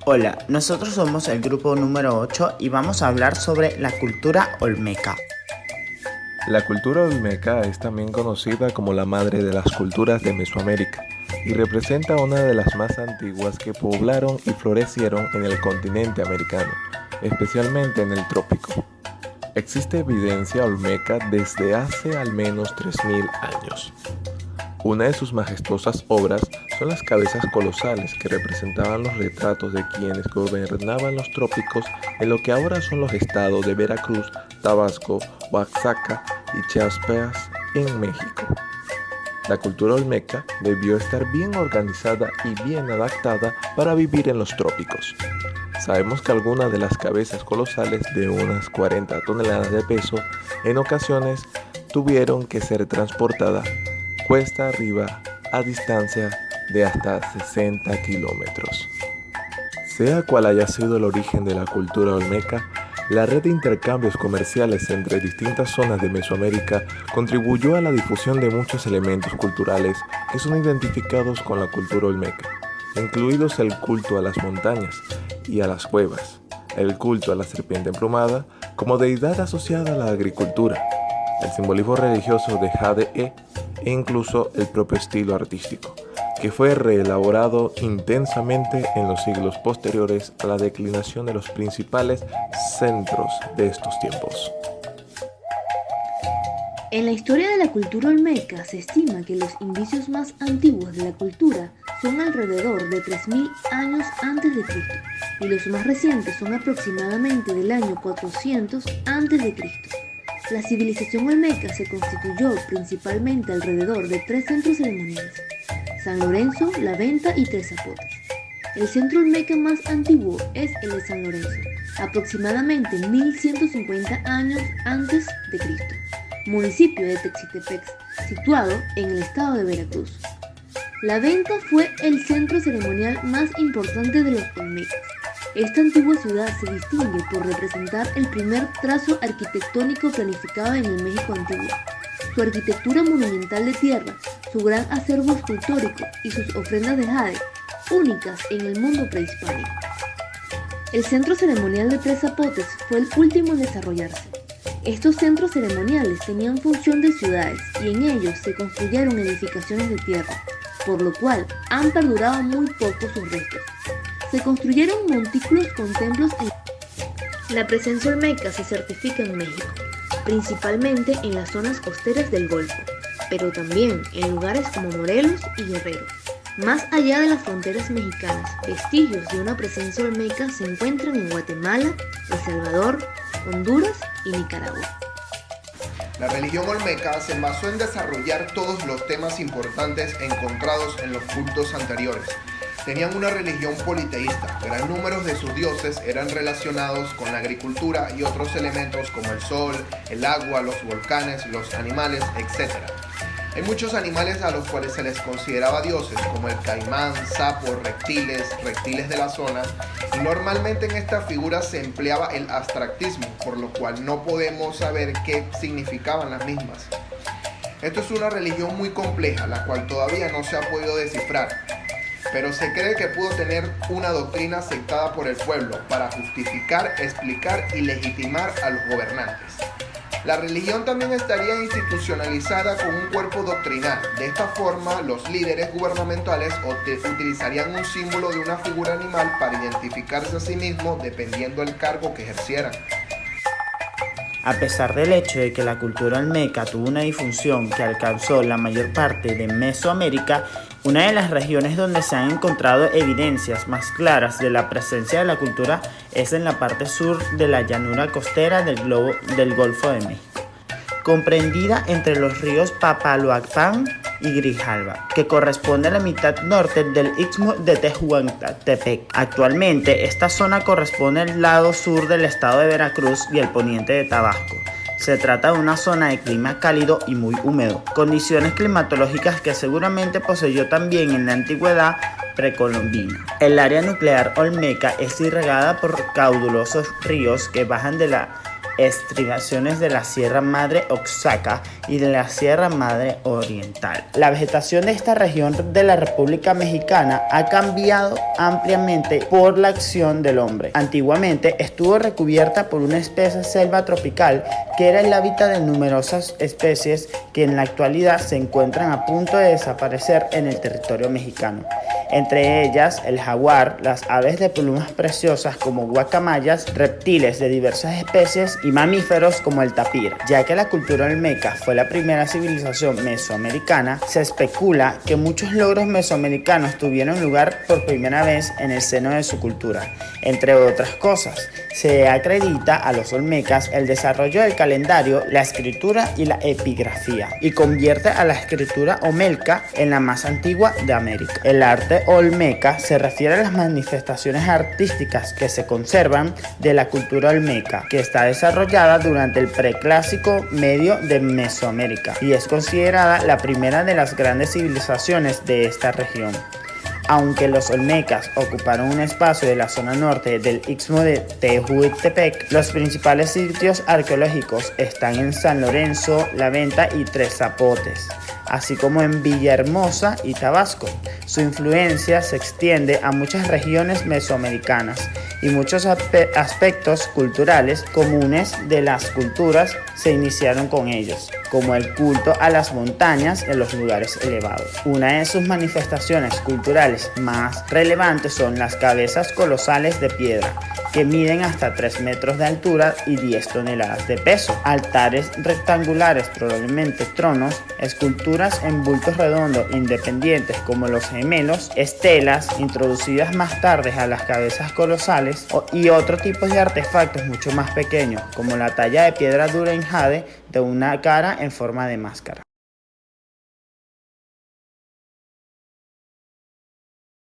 Hola, nosotros somos el grupo número 8 y vamos a hablar sobre la cultura olmeca. La cultura olmeca es también conocida como la madre de las culturas de Mesoamérica y representa una de las más antiguas que poblaron y florecieron en el continente americano, especialmente en el trópico. Existe evidencia olmeca desde hace al menos 3000 años. Una de sus majestuosas obras son las cabezas colosales que representaban los retratos de quienes gobernaban los trópicos en lo que ahora son los estados de Veracruz, Tabasco, Oaxaca y Chiapas en México. La cultura olmeca debió estar bien organizada y bien adaptada para vivir en los trópicos. Sabemos que algunas de las cabezas colosales de unas 40 toneladas de peso en ocasiones tuvieron que ser transportadas cuesta arriba a distancia de hasta 60 kilómetros. Sea cual haya sido el origen de la cultura olmeca, la red de intercambios comerciales entre distintas zonas de Mesoamérica contribuyó a la difusión de muchos elementos culturales que son identificados con la cultura olmeca, incluidos el culto a las montañas y a las cuevas, el culto a la serpiente emplumada como deidad asociada a la agricultura, el simbolismo religioso de Jade e incluso el propio estilo artístico, que fue reelaborado intensamente en los siglos posteriores a la declinación de los principales centros de estos tiempos. En la historia de la cultura olmeca se estima que los indicios más antiguos de la cultura son alrededor de 3000 años antes de Cristo y los más recientes son aproximadamente del año 400 antes de Cristo. La civilización olmeca se constituyó principalmente alrededor de 3 centros ceremoniales: San Lorenzo, La Venta y Tres Zapotes. El centro olmeca más antiguo es el de San Lorenzo, aproximadamente 1150 años antes de Cristo, municipio de Texitepec, situado en el estado de Veracruz. La Venta fue el centro ceremonial más importante de los olmecas. Esta antigua ciudad se distingue por representar el primer trazo arquitectónico planificado en el México antiguo. Su arquitectura monumental de tierra, su gran acervo escultórico y sus ofrendas de jade, únicas en el mundo prehispánico. El centro ceremonial de Tres Zapotes fue el último en desarrollarse. Estos centros ceremoniales tenían función de ciudades y en ellos se construyeron edificaciones de tierra, por lo cual han perdurado muy poco sus restos. Se construyeron montículos con templos en... La presencia olmeca se certifica en México, principalmente en las zonas costeras del Golfo, pero también en lugares como Morelos y Guerrero. Más allá de las fronteras mexicanas, vestigios de una presencia olmeca se encuentran en Guatemala, El Salvador, Honduras y Nicaragua. La religión olmeca se basó en desarrollar todos los temas importantes encontrados en los cultos anteriores. Tenían una religión politeísta, gran número de sus dioses eran relacionados con la agricultura y otros elementos como el sol, el agua, los volcanes, los animales, etc. Hay muchos animales a los cuales se les consideraba dioses, como el caimán, sapos, reptiles de la zona, y normalmente en esta figura se empleaba el abstractismo, por lo cual no podemos saber qué significaban las mismas. Esto es una religión muy compleja, la cual todavía no se ha podido descifrar, pero se cree que pudo tener una doctrina aceptada por el pueblo para justificar, explicar y legitimar a los gobernantes. La religión también estaría institucionalizada con un cuerpo doctrinal. De esta forma, los líderes gubernamentales utilizarían un símbolo de una figura animal para identificarse a sí mismos dependiendo del cargo que ejercieran. A pesar del hecho de que la cultura olmeca tuvo una difusión que alcanzó la mayor parte de Mesoamérica, una de las regiones donde se han encontrado evidencias más claras de la presencia de la cultura es en la parte sur de la llanura costera del Golfo de México, comprendida entre los ríos Papaloapan y Grijalva, que corresponde a la mitad norte del Istmo de Tehuantepec. Actualmente, esta zona corresponde al lado sur del estado de Veracruz y el poniente de Tabasco. Se trata de una zona de clima cálido y muy húmedo, condiciones climatológicas que seguramente poseyó también en la antigüedad precolombina. El área nuclear olmeca es irrigada por caudalosos ríos que bajan de la estribaciones de la Sierra Madre Oaxaca y de la Sierra Madre Oriental. La vegetación de esta región de la República Mexicana ha cambiado ampliamente por la acción del hombre. Antiguamente estuvo recubierta por una espesa selva tropical que era el hábitat de numerosas especies que en la actualidad se encuentran a punto de desaparecer en el territorio mexicano. Entre ellas el jaguar, las aves de plumas preciosas como guacamayas, reptiles de diversas especies y mamíferos como el tapir. Ya que la cultura olmeca fue la primera civilización mesoamericana, se especula que muchos logros mesoamericanos tuvieron lugar por primera vez en el seno de su cultura. Entre otras cosas, se acredita a los olmecas el desarrollo del calendario, la escritura y la epigrafía, y convierte a la escritura omelca en la más antigua de América. El arte olmeca se refiere a las manifestaciones artísticas que se conservan de la cultura olmeca, que está desarrollada durante el preclásico medio de Mesoamérica y es considerada la primera de las grandes civilizaciones de esta región. Aunque los olmecas ocuparon un espacio de la zona norte del Istmo de Tehuantepec, los principales sitios arqueológicos están en San Lorenzo, La Venta y Tres Zapotes, así como en Villahermosa y Tabasco. Su influencia se extiende a muchas regiones mesoamericanas y muchos aspectos culturales comunes de las culturas se iniciaron con ellos, como el culto a las montañas en los lugares elevados. Una de sus manifestaciones culturales más relevantes son las cabezas colosales de piedra, que miden hasta 3 metros de altura y 10 toneladas de peso, altares rectangulares, probablemente tronos, esculturas en bultos redondos independientes como los gemelos, estelas introducidas más tarde a las cabezas colosales y otro tipo de artefactos mucho más pequeños, como la talla de piedra dura en jade de una cara en forma de máscara.